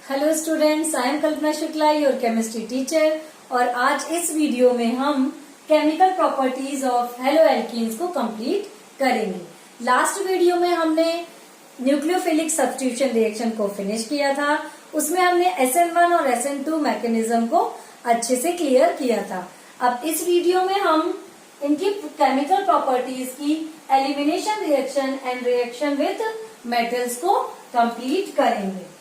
Hello students, I am Kalpana Shukla, your chemistry teacher. और आज इस वीडियो में हम chemical properties of hello alkenes को कंप्लीट करेंगे। लास्ट वीडियो में हमने न्यूक्लियोफिलिक सब्स्टिट्यूशन रिएक्शन को फिनिश किया था। उसमें हमने SN1 और SN2 मैकेनिज्म को अच्छे से क्लियर किया था। अब इस वीडियो में हम इनकी केमिकल प्रॉपर्टीज की elimination reaction and reaction with metals को कंप्लीट करेंगे।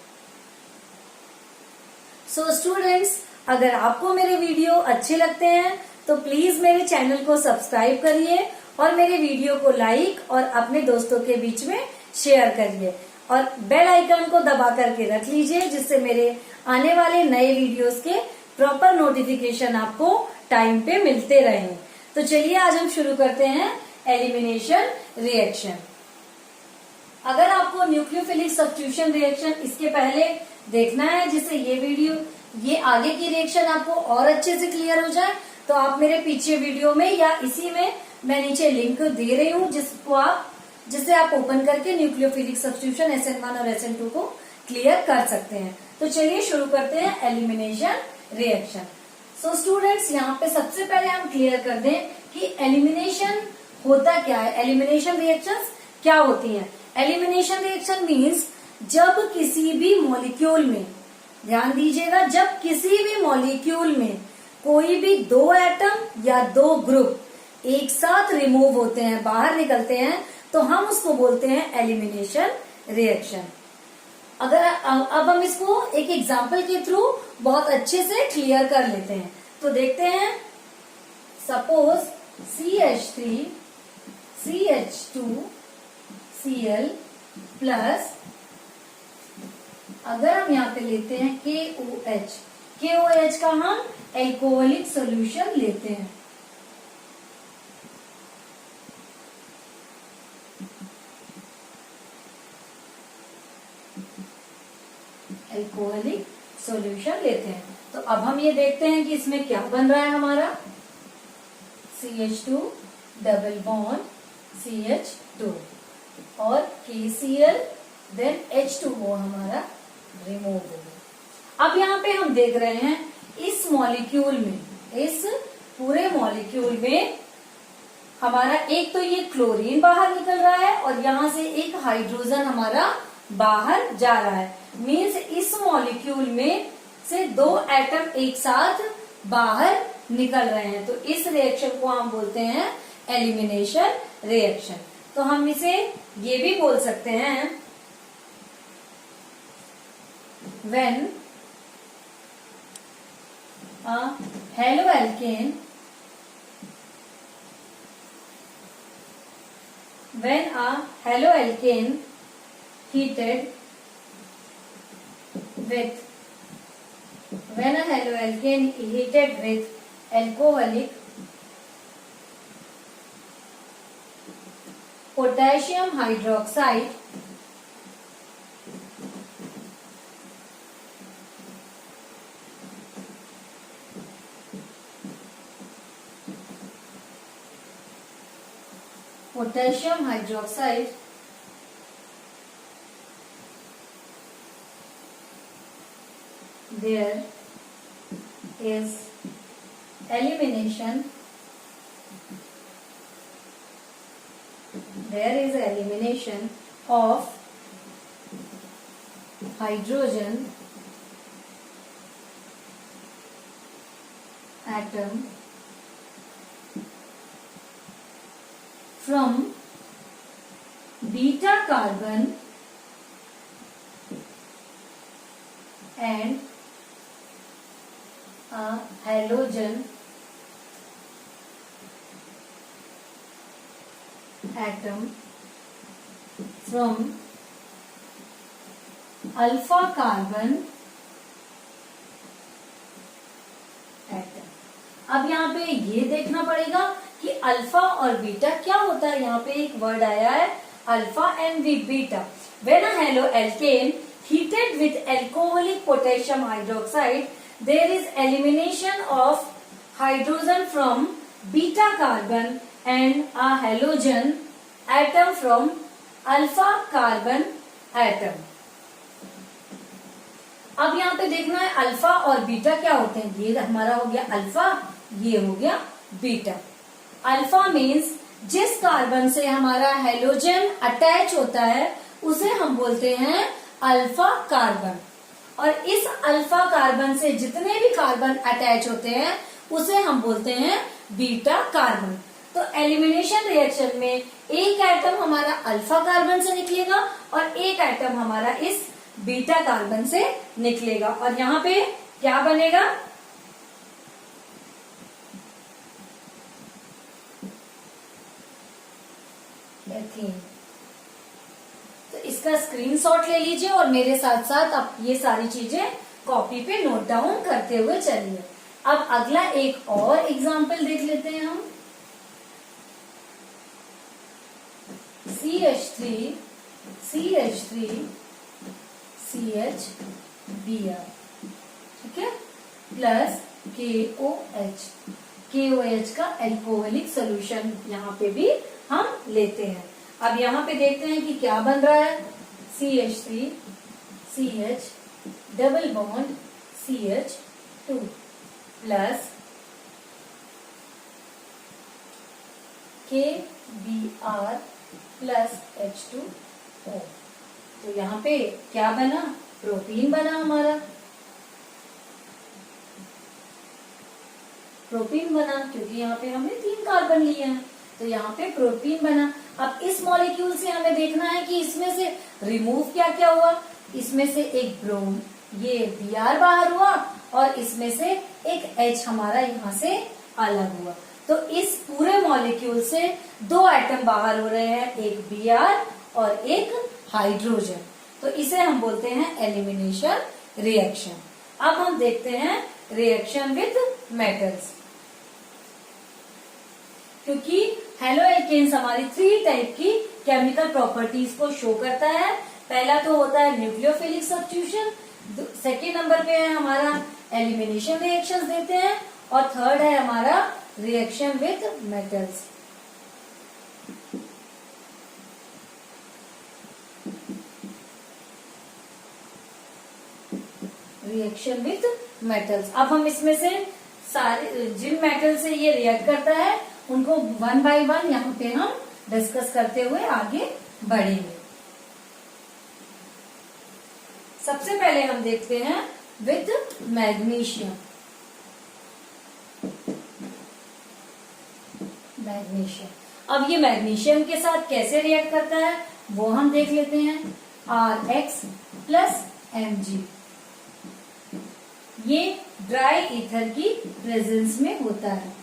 सो स्टूडेंट्स, अगर आपको मेरे वीडियो अच्छे लगते हैं तो प्लीज मेरे चैनल को सब्सक्राइब करिए और मेरे वीडियो को लाइक और अपने दोस्तों के बीच में शेयर करिए और बेल आइकन को दबा करके रख लीजिए, जिससे मेरे आने वाले नए वीडियोस के प्रॉपर नोटिफिकेशन आपको टाइम पे मिलते रहें। तो चलिए आज हम शुरू करते हैं एलिमिनेशन रिएक्शन। अगर आपको न्यूक्लियोफिलिक सब्स्टिट्यूशन रिएक्शन इसके पहले देखना है, जिससे ये आगे की रिएक्शन आपको और अच्छे से क्लियर हो जाए, तो आप मेरे पीछे वीडियो में या इसी में मैं नीचे लिंक दे रही हूँ, जिससे आप ओपन करके न्यूक्लियोफिलिक सब्स्टिट्यूशन SN1 और SN2 को क्लियर कर सकते हैं। तो चलिए शुरू करते हैं एलिमिनेशन रिएक्शन। सो स्टूडेंट्स, यहाँ पे सबसे पहले हम क्लियर कर दें कि एलिमिनेशन होता क्या है, एलिमिनेशन रिएक्शंस क्या होती हैं। एलिमिनेशन रिएक्शन मीन्स जब किसी भी मॉलिक्यूल में, ध्यान दीजिएगा, जब किसी भी मॉलिक्यूल में कोई भी दो एटम या दो ग्रुप एक साथ रिमूव होते हैं, बाहर निकलते हैं, तो हम उसको बोलते हैं एलिमिनेशन रिएक्शन। अब हम इसको एक एग्जांपल के थ्रू बहुत अच्छे से क्लियर कर लेते हैं। तो देखते हैं, suppose CH3 CH2 Cl plus, अगर हम यहाँ पे लेते हैं KOH का हम एल्कोहलिक सॉल्यूशन लेते हैं। एल्कोहलिक सॉल्यूशन लेते हैं। तो अब हम ये देखते हैं कि इसमें क्या बन रहा है हमारा, CH2 डबल बॉन्ड CH2 और KCl देन H2O हमारा रिमूव हो गया। अब यहाँ पे हम देख रहे हैं इस मॉलिक्यूल में, इस पूरे मॉलिक्यूल में हमारा एक तो ये क्लोरीन बाहर निकल रहा है और यहाँ से एक हाइड्रोजन हमारा बाहर जा रहा है। मीन्स इस मॉलिक्यूल में से दो एटम एक साथ बाहर निकल रहे हैं। तो इस रिएक्शन को हम बोलते हैं एलिमिनेशन रिएक्शन। तो हम इसे ये भी बोल सकते हैं, when a haloalkane heated with alcoholic potassium hydroxide there is elimination of hydrogen atom from beta carbon and a halogen atom from alpha carbon atom। अब यहाँ पे ये देखना पड़ेगा कि अल्फा और बीटा क्या होता है। यहाँ पे एक वर्ड आया है alpha and beta. When a haloalkane heated with alcoholic potassium hydroxide, there is elimination of hydrogen from beta carbon and a halogen atom from alpha carbon atom। अब यहाँ पे देखना है अल्फा और बीटा क्या होते हैं। ये हमारा हो गया अल्फा, ये हो गया बीटा। अल्फा मीन्स जिस कार्बन से हमारा हेलोजन अटैच होता है उसे हम बोलते हैं अल्फा कार्बन। और इस अल्फा कार्बन से जितने भी कार्बन अटैच होते हैं उसे हम बोलते हैं बीटा कार्बन। तो एलिमिनेशन रिएक्शन में एक एटम हमारा अल्फा कार्बन से निकलेगा और एक एटम हमारा इस बीटा कार्बन से निकलेगा। और यहाँ पे क्या बनेगा, एथीन। तो इसका स्क्रीनशॉट ले लीजिए और मेरे साथ साथ आप ये सारी चीजें कॉपी पे नोट डाउन करते हुए चलिए। अब अगला एक और एग्जाम्पल देख लेते हैं हम। CH3 CHBr, ठीक है, प्लस KOH का एल्कोहलिक सोल्यूशन यहाँ पे भी हम लेते हैं। अब यहाँ पे देखते हैं कि क्या बन रहा है। CH3 CH double bond CH2 plus KBr plus H2O। तो यहाँ पे क्या बना, प्रोपीन बना हमारा, प्रोपीन बना क्योंकि यहाँ पे हमने 3 कार्बन लिए हैं, तो यहाँ पे प्रोपीन बना। अब इस मॉलिक्यूल से हमें देखना है कि इसमें से रिमूव क्या क्या हुआ। इसमें से एक ब्रोम, ये Br बाहर हुआ और इसमें से एक H हमारा यहाँ से अलग हुआ। तो इस पूरे मॉलिक्यूल से 2 एटम बाहर हो रहे हैं, एक Br और एक हाइड्रोजन। तो इसे हम बोलते हैं एलिमिनेशन रिएक्शन। अब हम देखते हैं रिएक्शन विद मेटल्स। क्योंकि हेलो एल्केन्स हमारी 3 टाइप की केमिकल प्रॉपर्टीज को शो करता है। पहला तो होता है न्यूक्लियोफिलिक सब्स्टिट्यूशन, सेकेंड नंबर पे है हमारा एलिमिनेशन रिएक्शंस देते हैं और थर्ड है हमारा reaction with metals. Reaction with metals. अब हम इसमें से सारे जिन मेटल से ये रिएक्ट करता है उनको 1 बाय 1 यहाँ पे हम डिस्कस करते हुए आगे बढ़ेंगे। सबसे पहले हम देखते हैं विद मैग्नीशियम। मैग्नीशियम, अब ये मैग्नीशियम के साथ कैसे रिएक्ट करता है वो हम देख लेते हैं। Rx प्लस Mg, ये ड्राई ईथर की प्रेजेंस में होता है,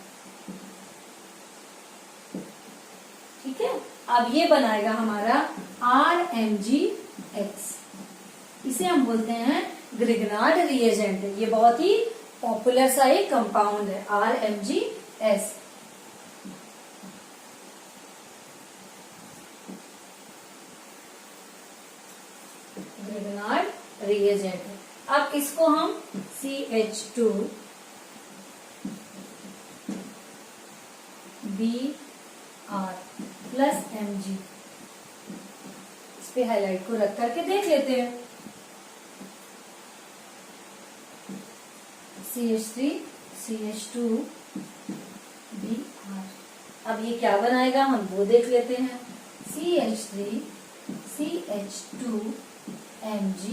ठीक है। अब ये बनाएगा हमारा RMgX, इसे हम बोलते हैं ग्रिग्नार्ड रिएजेंट। ये बहुत ही पॉपुलर सा एक कंपाउंड है RMgS। Grignard reagent. अब इसको हम CH2 Br प्लस Mg इस पे हाईलाइट को रख करके देख लेते हैं। CH3 CH2 Br, अब ये क्या बनाएगा हम वो देख लेते हैं। CH3 CH2 Mg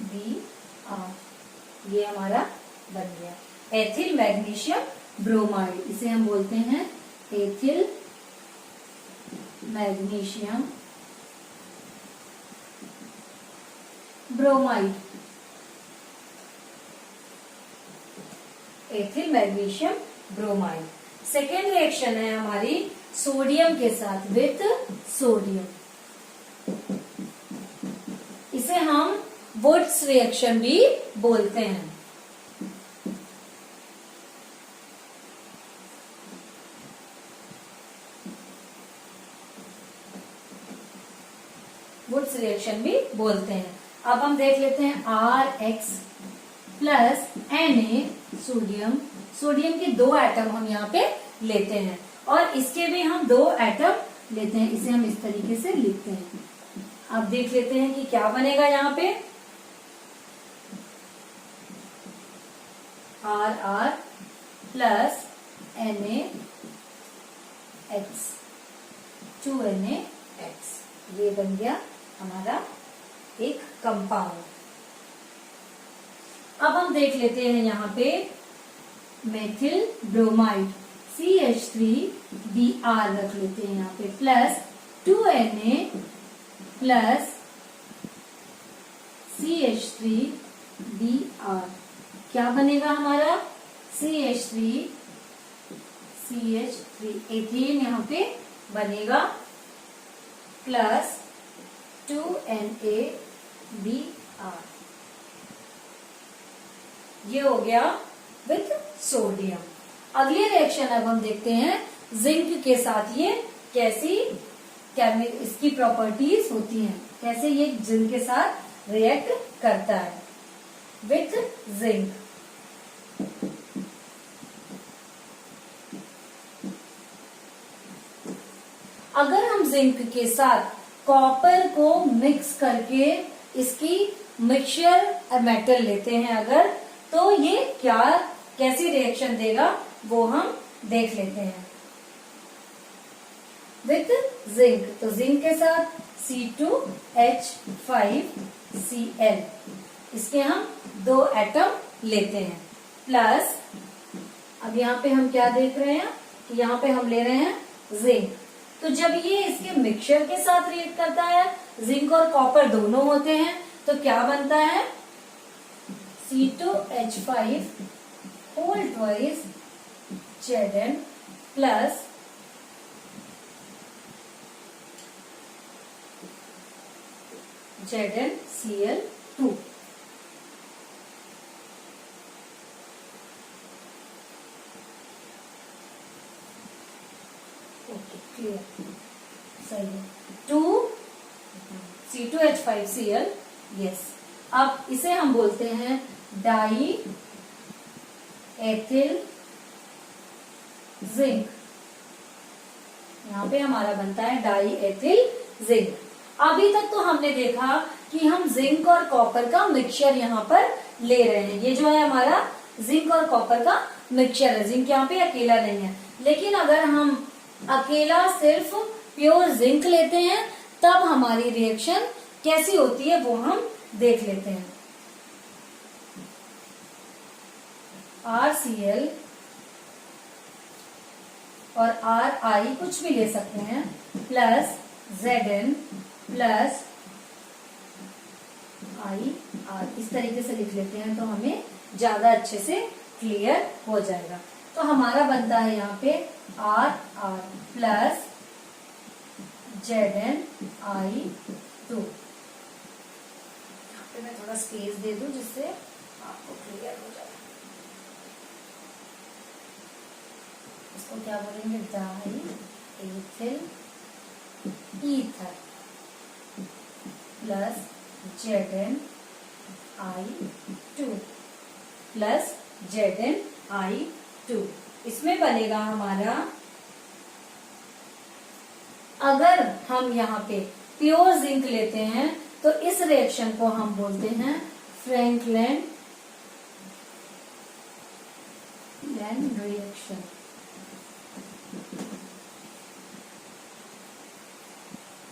Br, ये हमारा बन गया एथिल मैग्नीशियम ब्रोमाइड। इसे हम बोलते हैं ethyl magnesium bromide. Ethyl magnesium bromide. Second reaction है हमारी सोडियम के साथ विथ सोडियम। इसे हम वुड्स रिएक्शन भी बोलते हैं। वुड्स रिएक्शन भी बोलते हैं। अब हम देख लेते हैं Rx plus Na sodium. Sodium के 2 एटम हम यहाँ पे लेते हैं और इसके भी हम 2 एटम लेते हैं। इसे हम इस तरीके से लिखते हैं। अब देख लेते हैं कि क्या बनेगा यहाँ पे। RR plus NaX 2NaX। ये बन गया हमारा एक कंपाउंड। अब हम देख लेते हैं यहाँ पे मेथिल ब्रोमाइड CH3Br रख लेते हैं यहाँ पे प्लस 2Na प्लस CH3Br। क्या बनेगा हमारा CH3 एथेन यहाँ पे बनेगा प्लस 2NaBr। ये हो गया विथ सोडियम। अगली रिएक्शन अब हम देखते हैं जिंक के साथ ये कैसी इसकी प्रॉपर्टीज होती हैं, कैसे ये जिंक के साथ रिएक्ट करता है विथ जिंक। अगर हम जिंक के साथ कॉपर को मिक्स करके इसकी मिक्सचर मेटल लेते हैं अगर, तो ये क्या कैसी रिएक्शन देगा वो हम देख लेते हैं विथ जिंक। तो जिंक के साथ C2H5Cl, इसके हम 2 एटम लेते हैं प्लस, अब यहाँ पे हम क्या देख रहे हैं कि यहाँ पे हम ले रहे हैं जिंक। तो जब ये इसके मिक्सचर के साथ रिएक्ट करता है, जिंक और कॉपर दोनों होते हैं, तो क्या बनता है C2H5 whole twice Zn plus ZnCl2। Okay clear, सही है। C2H5Cl, yes. अब इसे हम बोलते हैं डाई एथिल जिंक। यहाँ पे हमारा बनता है डाई एथिल जिंक। अभी तक तो हमने देखा कि हम जिंक और कॉपर का मिक्सचर यहाँ पर ले रहे हैं। ये जो है हमारा जिंक और कॉपर का मिक्सचर है, जिंक यहाँ पे अकेला नहीं है। लेकिन अगर हम अकेला सिर्फ प्योर जिंक लेते हैं तब हमारी रिएक्शन कैसी होती है वो हम देख लेते हैं। RCl और RI कुछ भी ले सकते हैं प्लस Zn प्लस IR, इस तरीके से लिख लेते हैं तो हमें ज्यादा अच्छे से क्लियर हो जाएगा। तो हमारा बनता है यहाँ पे RR प्लस ZnI2। यहाँ पे मैं थोड़ा स्पेस दे दूं जिससे आपको क्लियर हो जाए। इसको क्या बोलेंगे, die ethyl ether plus ZnI2 plus ZnI2। इसमें बनेगा हमारा, अगर हम यहाँ पे प्योर जिंक लेते हैं तो इस रिएक्शन को हम बोलते हैं फ्रैंकलिन रिएक्शन।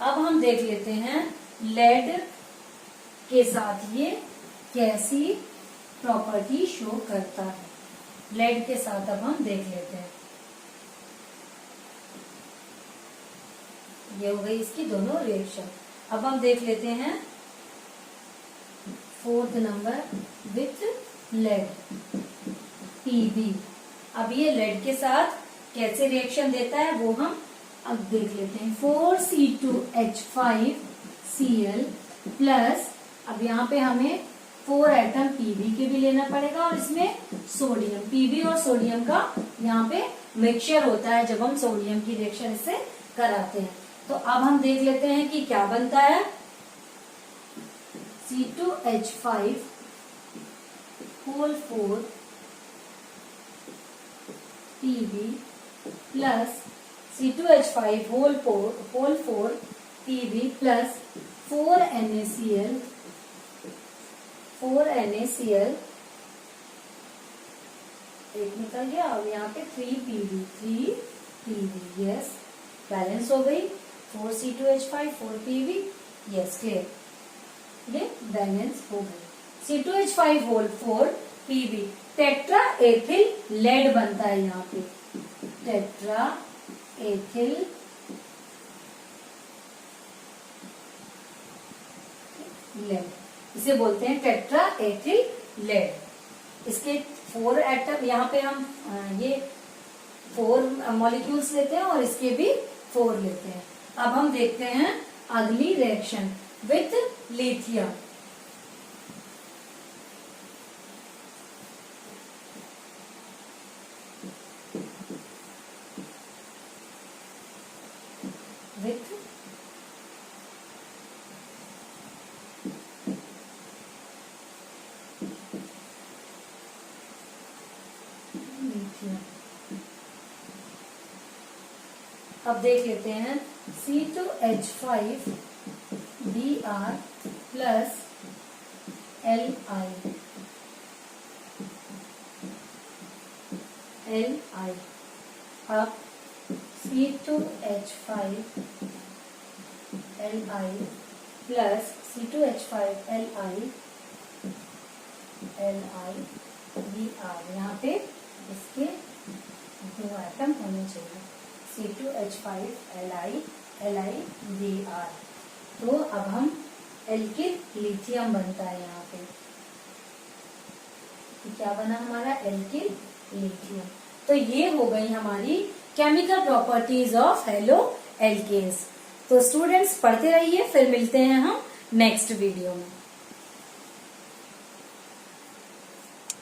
अब हम देख लेते हैं लेड के साथ ये कैसी प्रॉपर्टी शो करता है। लेड के साथ अब हम देख लेते हैं। ये हो गई इसकी दोनों रिएक्शन। अब हम देख लेते हैं 4th number with lead Pb। अब ये लेड के साथ कैसे रिएक्शन देता है वो हम अब देख लेते हैं। 4C2H5Cl प्लस, अब यहाँ पे हमें 4 एटम Pb के भी लेना पड़ेगा और इसमें सोडियम, Pb और सोडियम का यहाँ पे मिक्सचर होता है जब हम सोडियम की रिएक्शन इससे कराते हैं। तो अब हम देख लेते हैं कि क्या बनता है। C2H5 whole 4 Pb plus C2H5 whole 4 Pb plus 4NaCl एक निकल गया। अब यहाँ पे 3 PV, यस, बैलेंस हो गई। 4C2H5, 4 PV, यस, क्लियर, ये बैलेंस हो गई। C2H5 whole 4 PV, tetra ethyl lead बनता है यहाँ पे, टेट्रा एथिल लेड, इसे बोलते हैं टेट्रा एथिल लेड। इसके 4 एटम, यहाँ पे हम ये 4 मॉलिक्यूल्स लेते हैं और इसके भी 4 लेते हैं। अब हम देखते हैं अगली reaction with lithium. With lithium. अब देख लेते हैं C2H5 Br प्लस Li, अब C2H5 Li plus C2H5 Li Br, यहाँ पे इसके 2 एटम होने चाहिए, C2H5 Li Br। तो अब हम एल्किल लिथियम बनता है यहाँ पे, तो क्या बना हमारा एल्किल लिथियम। तो ये हो गई हमारी chemical properties of haloalkanes. तो स्टूडेंट्स पढ़ते रहिए, फिर मिलते हैं हम नेक्स्ट वीडियो में।